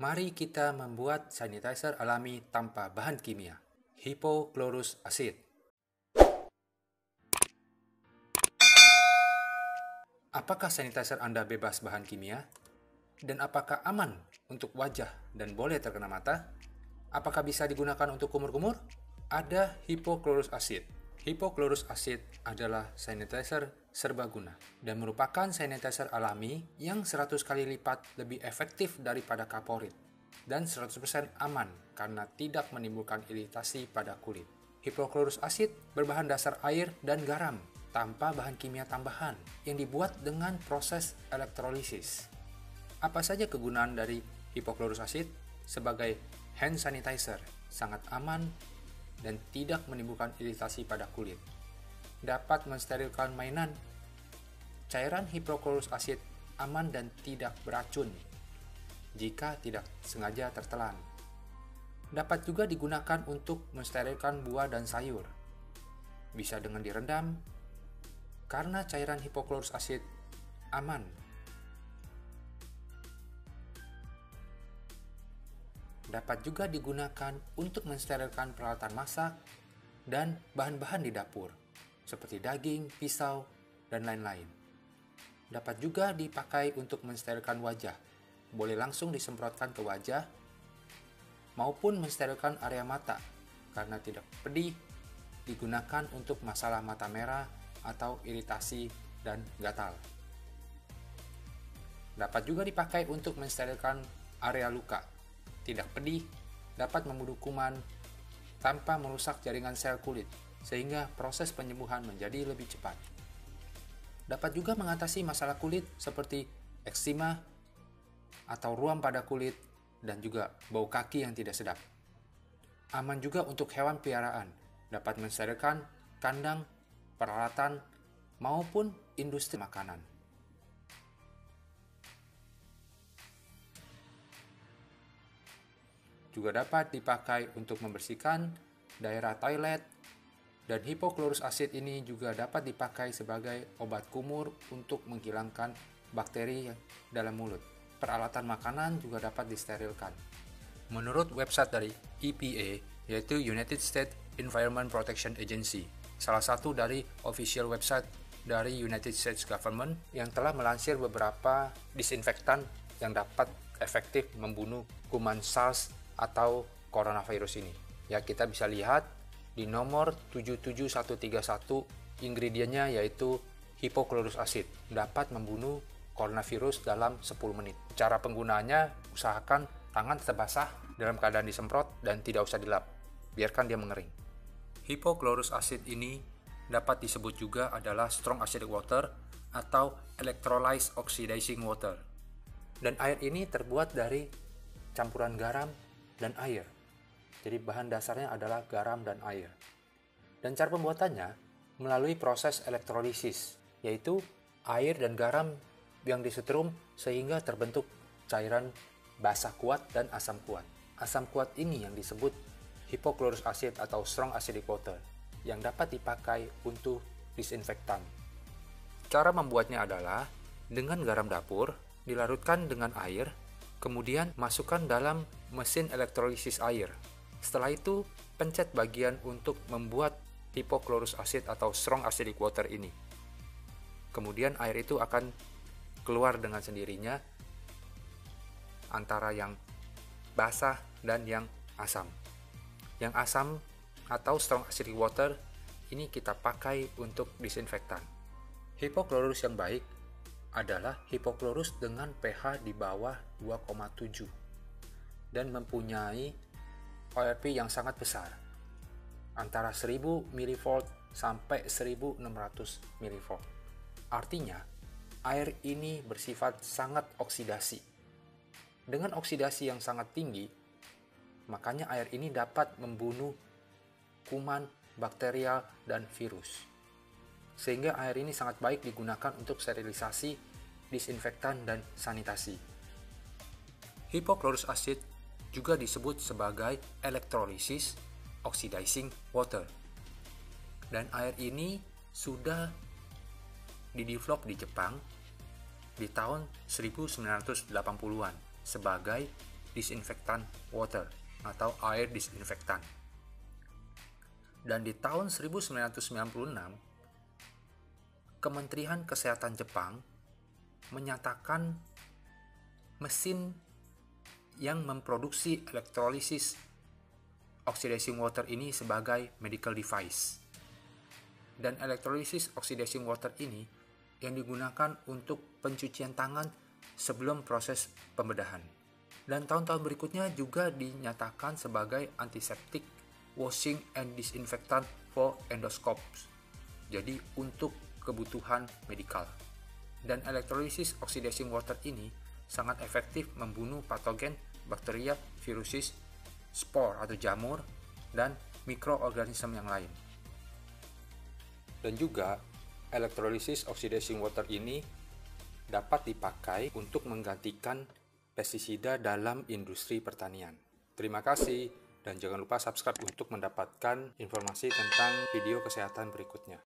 Mari kita membuat sanitizer alami tanpa bahan kimia, hipochlorous acid. Apakah sanitizer Anda bebas bahan kimia? Dan apakah aman untuk wajah dan boleh terkena mata? Apakah bisa digunakan untuk kumur-kumur? Ada hipochlorous acid. Hipochlorous acid adalah sanitizer serbaguna dan merupakan sanitizer alami yang 100 kali lipat lebih efektif daripada kaporit dan 100% aman karena tidak menimbulkan iritasi pada kulit. Hipochlorous acid berbahan dasar air dan garam tanpa bahan kimia tambahan yang dibuat dengan proses elektrolisis. Apa saja kegunaan dari hipochlorous acid? Sebagai hand sanitizer, sangat aman dan tidak menimbulkan iritasi pada kulit. Dapat mensterilkan mainan. Cairan hipochlorous acid aman dan tidak beracun jika tidak sengaja tertelan. Dapat juga digunakan untuk mensterilkan buah dan sayur. Bisa dengan direndam, karena cairan hipochlorous acid aman. Dapat juga digunakan untuk mensterilkan peralatan masak dan bahan-bahan di dapur, seperti daging, pisau, dan lain-lain. Dapat juga dipakai untuk mensterilkan wajah, boleh langsung disemprotkan ke wajah, maupun mensterilkan area mata, karena tidak pedih, digunakan untuk masalah mata merah atau iritasi dan gatal. Dapat juga dipakai untuk mensterilkan area luka. Tidak pedih, dapat membunuh kuman tanpa merusak jaringan sel kulit, sehingga proses penyembuhan menjadi lebih cepat. Dapat juga mengatasi masalah kulit seperti eksima atau ruam pada kulit dan juga bau kaki yang tidak sedap. Aman juga untuk hewan peliharaan, dapat mensterilkan kandang, peralatan, maupun industri makanan. Juga dapat dipakai untuk membersihkan daerah toilet, dan hipochlorous acid ini juga dapat dipakai sebagai obat kumur untuk menghilangkan bakteri dalam mulut. Peralatan makanan juga dapat disterilkan. Menurut website dari EPA, yaitu United States Environment Protection Agency, salah satu dari official website dari United States Government yang telah melansir beberapa disinfektan yang dapat efektif membunuh kuman SARS atau coronavirus ini. Ya, kita bisa lihat di nomor 77131 ingredientnya yaitu hipochlorous acid dapat membunuh coronavirus dalam 10 menit. Cara penggunaannya, usahakan tangan tetap basah dalam keadaan disemprot dan tidak usah dilap. Biarkan dia mengering. Hipochlorous acid ini dapat disebut juga adalah strong acidic water atau electrolyzed oxidizing water. Dan air ini terbuat dari campuran garam dan air. Jadi bahan dasarnya adalah garam dan air. Dan cara pembuatannya melalui proses elektrolisis, yaitu air dan garam yang disetrum sehingga terbentuk cairan basah kuat dan asam kuat. Asam kuat ini yang disebut hipochlorous acid atau strong acidic water yang dapat dipakai untuk disinfektan. Cara membuatnya adalah dengan garam dapur dilarutkan dengan air, kemudian masukkan dalam mesin elektrolisis air. Setelah itu, pencet bagian untuk membuat hipochlorous acid atau strong acidic water ini. Kemudian air itu akan keluar dengan sendirinya antara yang basah dan yang asam. Yang asam atau strong acidic water ini kita pakai untuk disinfektan. Hipochlorous yang baik adalah hipochlorous dengan pH di bawah 2,7 dan mempunyai ORP yang sangat besar, antara 1000 mV sampai 1600 mV. Artinya, air ini bersifat sangat oksidasi. Dengan oksidasi yang sangat tinggi, makanya air ini dapat membunuh kuman, bakterial, dan virus. Sehingga air ini sangat baik digunakan untuk sterilisasi, disinfektan, dan sanitasi. Hipochlorous acid juga disebut sebagai electrolysis oxidizing water. Dan air ini sudah didevelop di Jepang di tahun 1980-an sebagai disinfectant water atau air disinfektan. Dan di tahun 1996, Kementerian Kesehatan Jepang menyatakan mesin yang memproduksi elektrolisis oxidizing water ini sebagai medical device. Dan elektrolisis oxidizing water ini yang digunakan untuk pencucian tangan sebelum proses pembedahan. Dan tahun-tahun berikutnya juga dinyatakan sebagai antiseptic, washing, and disinfectant for endoscopes. Jadi untuk kebutuhan medikal. Dan elektrolisis oxidizing water ini sangat efektif membunuh patogen, bakteria, virusis, spor atau jamur, dan mikroorganisme yang lain. Dan juga elektrolisis oxidizing water ini dapat dipakai untuk menggantikan pestisida dalam industri pertanian. Terima kasih dan jangan lupa subscribe untuk mendapatkan informasi tentang video kesehatan berikutnya.